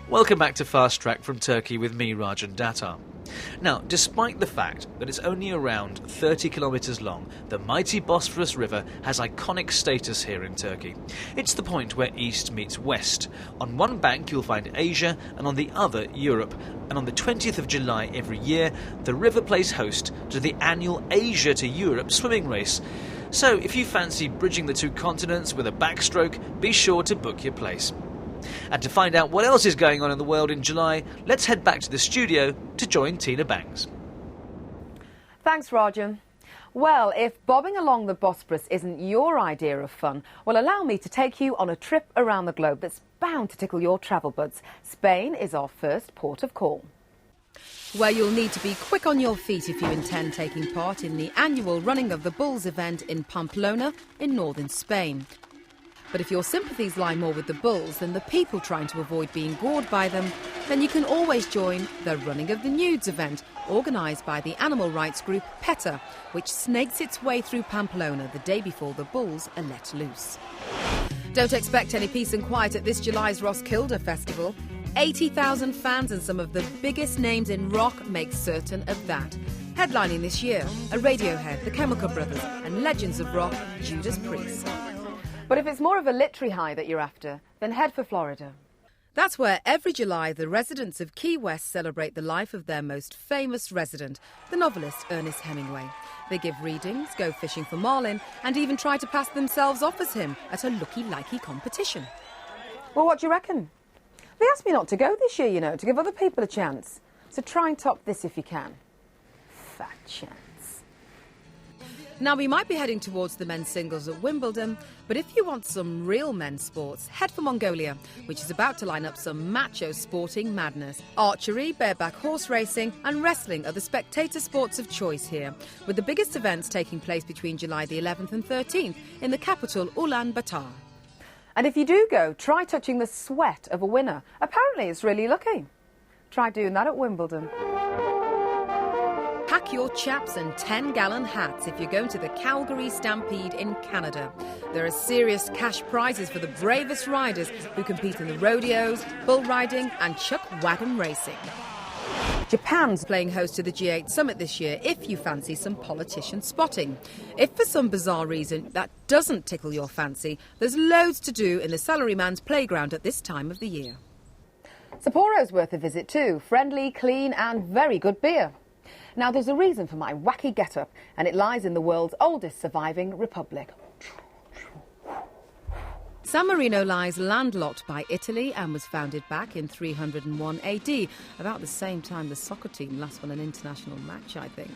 Welcome back to Fast Track from Turkey with me, Rajan Datar. Now, despite the fact that it's only around 30 kilometres long, the mighty Bosphorus River has iconic status here in Turkey. It's the point where east meets west. On one bank you'll find Asia and on the other Europe. And on the 20th of July every year, the river plays host to the annual Asia to Europe swimming race. So if you fancy bridging the two continents with a backstroke, be sure to book your place. And to find out what else is going on in the world in July, let's head back to the studio to join Tina Banks. Thanks, Rajan. Well, if bobbing along the Bosporus isn't your idea of fun, well, allow me to take you on a trip around the globe that's bound to tickle your travel buds. Spain is our first port of call. Where you'll need to be quick on your feet if you intend taking part in the annual Running of the Bulls event in Pamplona in northern Spain. But if your sympathies lie more with the bulls than the people trying to avoid being gored by them, then you can always join the Running of the Nudes event, organised by the animal rights group Pt2, which snakes its way through Pamplona the day before the bulls are let loose. Don't expect any peace and quiet at this July's Roskilde Festival. 80,000 fans and some of the biggest names in rock make certain of that. Headlining this year are Radiohead, the Chemical Brothers and legends of rock, Judas Priest. But if it's more of a literary high that you're after, then head for Florida. That's where every July the residents of Key West celebrate the life of their most famous resident, the novelist Ernest Hemingway. They give readings, go fishing for marlin and even try to pass themselves off as him at a looky-likey competition. Well, what do you reckon? They asked me not to go this year, you know, to give other people a chance. So try and top this if you can. Fat chance. Now, we might be heading towards the men's singles at Wimbledon, but if you want some real men's sports, head for Mongolia, which is about to line up some macho sporting madness. Archery, bareback horse racing and wrestling are the spectator sports of choice here, with the biggest events taking place between July the 11th and 13th in the capital Ulaanbaatar. And if you do go, try touching the sweat of a winner. Apparently it's really lucky. Try doing that at Wimbledon. Pack your chaps and 10-gallon hats if you're going to the Calgary Stampede in Canada. There are serious cash prizes for the bravest riders who compete in the rodeos, bull riding and chuck wagon racing. Japan's playing host to the G8 summit this year if you fancy some politician spotting. If for some bizarre reason that doesn't tickle your fancy, there's loads to do in the salaryman's playground at this time of the year. Sapporo's worth a visit too. Friendly, clean and very good beer. Now, there's a reason for my wacky get-up, and it lies in the world's oldest surviving republic. San Marino lies landlocked by Italy and was founded back in 301 AD, about the same time the soccer team last won an international match, I think.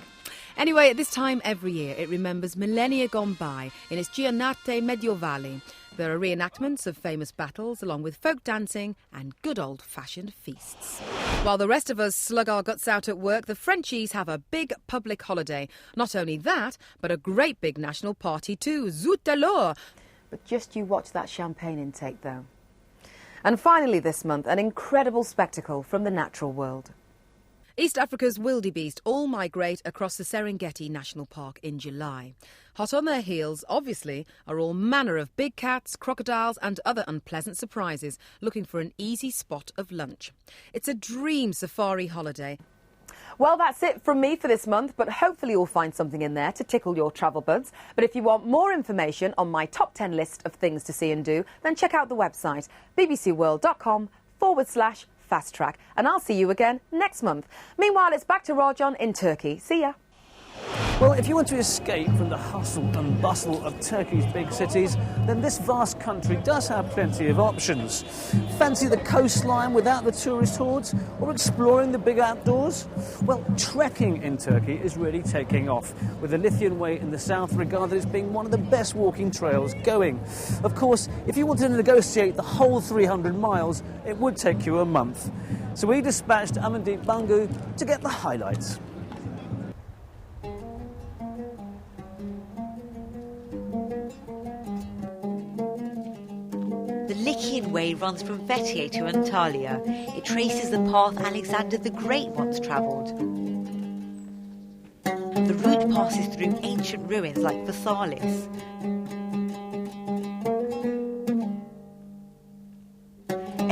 Anyway, at this time every year, it remembers millennia gone by in its Giornate Medievali. There are reenactments of famous battles, along with folk dancing and good old-fashioned feasts. While the rest of us slug our guts out at work, the Frenchies have a big public holiday. Not only that, but a great big national party too, Zut alors! But just you watch that champagne intake, though. And finally this month, an incredible spectacle from the natural world. East Africa's wildebeest all migrate across the Serengeti National Park in July. Hot on their heels, obviously, are all manner of big cats, crocodiles and other unpleasant surprises, looking for an easy spot of lunch. It's a dream safari holiday. Well, that's it from me for this month, but hopefully you'll find something in there to tickle your travel buds. But if you want more information on my top 10 list of things to see and do, then check out the website bbcworld.com/Fast Track, and I'll see you again next month. Meanwhile, it's back to Rajan in Turkey. See ya. Well, if you want to escape from the hustle and bustle of Turkey's big cities, then this vast country does have plenty of options. Fancy the coastline without the tourist hordes, or exploring the big outdoors? Well, trekking in Turkey is really taking off, with the Lithian Way in the south regarded as being one of the best walking trails going. Of course, if you wanted to negotiate the whole 300 miles, it would take you a month. So we dispatched Amandeep Bangu to get the highlights. The Lycian Way runs from Fethiye to Antalya. It traces the path Alexander the Great once travelled. The route passes through ancient ruins like Versailles.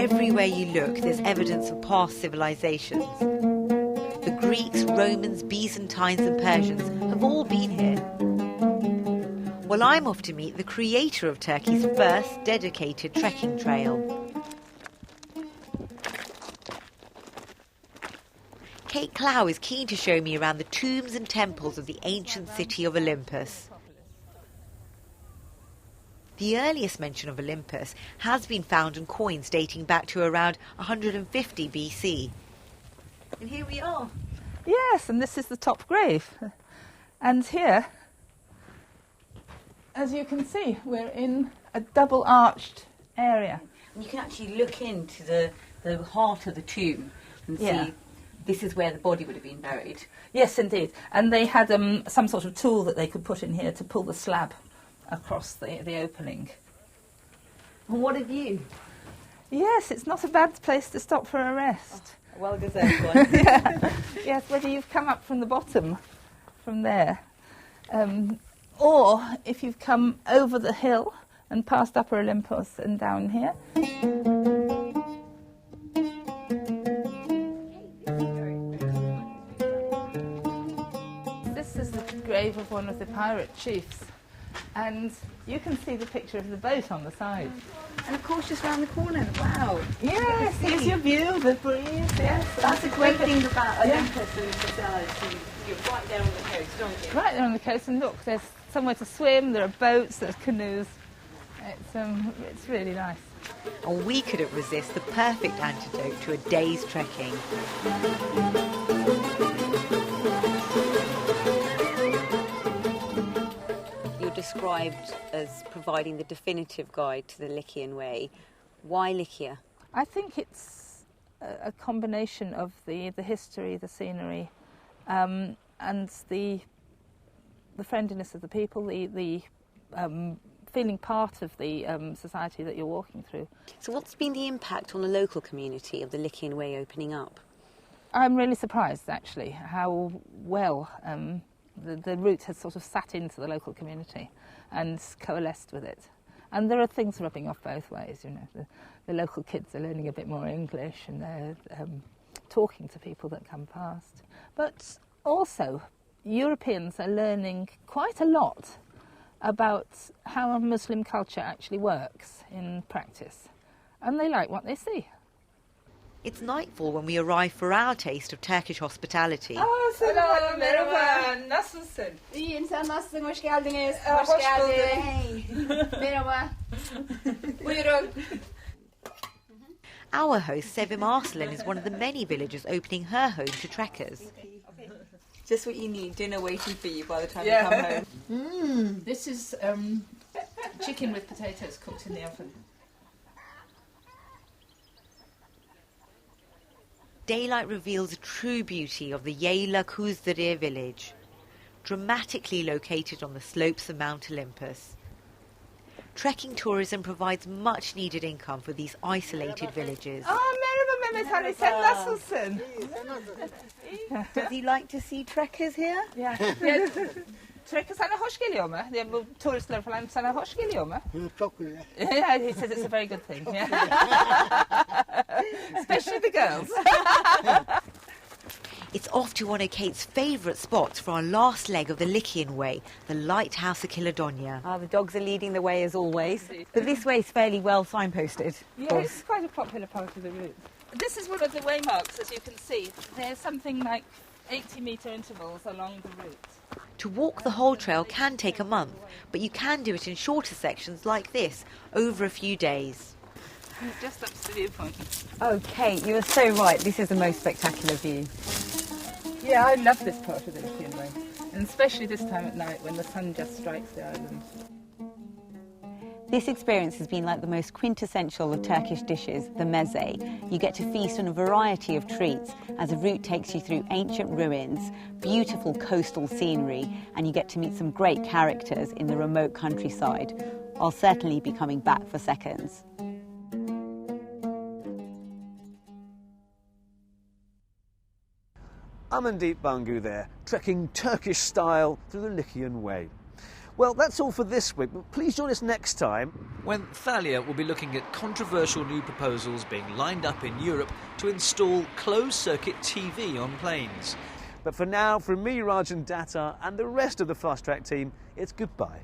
Everywhere you look, there's evidence of past civilizations. The Greeks, Romans, Byzantines and Persians have all been here. Well, I'm off to meet the creator of Turkey's first dedicated trekking trail. Kate Clow is keen to show me around the tombs and temples of the ancient city of Olympus. The earliest mention of Olympus has been found in coins dating back to around 150 BC. And here we are. Yes, and this is the top grave. And here, as you can see, we're in a double-arched area. And you can actually look into the heart of the tomb and see this is where the body would have been buried. Yes, indeed. And they had some sort of tool that they could put in here to pull the slab across the opening. And what a view. Yes, it's not a bad place to stop for a rest. Oh, well deserved one. Yeah. Yes, whether you've come up from the bottom, from there, or if you've come over the hill and past Upper Olympus and down here. This is the grave of one of the pirate chiefs, and you can see the picture of the boat on the side. And of course just round the corner, wow. Yes, here's your view, the breeze, yes. That's a great thing about Olympus and society. You're right there on the coast, aren't you? Right there on the coast, and look, there's somewhere to swim, there are boats, there's canoes. It's really nice. And we couldn't resist the perfect antidote to a day's trekking. You're described as providing the definitive guide to the Lycian Way. Why Lycia? I think it's a combination of the history, the scenery, and the friendliness of the people, the feeling part of the society that you're walking through. So what's been the impact on the local community of the Lycian Way opening up? I'm really surprised, actually, how well the route has sort of sat into the local community and coalesced with it. And there are things rubbing off both ways, you know. The local kids are learning a bit more English and they're talking to people that come past. But also, Europeans are learning quite a lot about how Muslim culture actually works in practice. And they like what they see. It's nightfall when we arrive for our taste of Turkish hospitality. Selam, merhaba, nasılsın? İyiyim, sen nasılsın? Hoş geldiniz. Hoş geldin. Hey. Merhaba. Buyurun. Our host, Sevim Arslan, is one of the many villagers opening her home to trekkers. Just what you need, dinner waiting for you by the time you come home. This is chicken with potatoes cooked in the oven. Daylight reveals the true beauty of the Yayla Kuzdarir village, dramatically located on the slopes of Mount Olympus. Trekking tourism provides much needed income for these isolated villages. Merhaba Mehmet Ali, sen nasılsın? Does he like to see trekkers here? Yeah. Trekker sana hoş geliyor mu? Bu turistler falan sana hoş geliyor mu? Çok güzel. Yeah, he says it's a very good thing. Yeah. Especially the girls. It's off to one of Kate's favourite spots for our last leg of the Lycian Way, the lighthouse of Kilodonia. The dogs are leading the way as always. But this way is fairly well signposted. Yeah, it's quite a popular part of the route. This is one of the waymarks, as you can see. There's something like 80-metre intervals along the route. To walk the whole trail can take a month, but you can do it in shorter sections like this, over a few days. Just up to the viewpoint. Oh, Kate, you are so right. This is the most spectacular view. Yeah, I love this part of the Lycian Way, and especially this time at night when the sun just strikes the island. This experience has been like the most quintessential of Turkish dishes, the meze. You get to feast on a variety of treats as the route takes you through ancient ruins, beautiful coastal scenery, and you get to meet some great characters in the remote countryside. I'll certainly be coming back for seconds. Amandeep Bangu there, trekking Turkish style through the Lycian Way. Well, that's all for this week, but please join us next time when Thalia will be looking at controversial new proposals being lined up in Europe to install closed-circuit TV on planes. But for now, from me, Rajan Datta, and the rest of the Fast Track team, it's goodbye.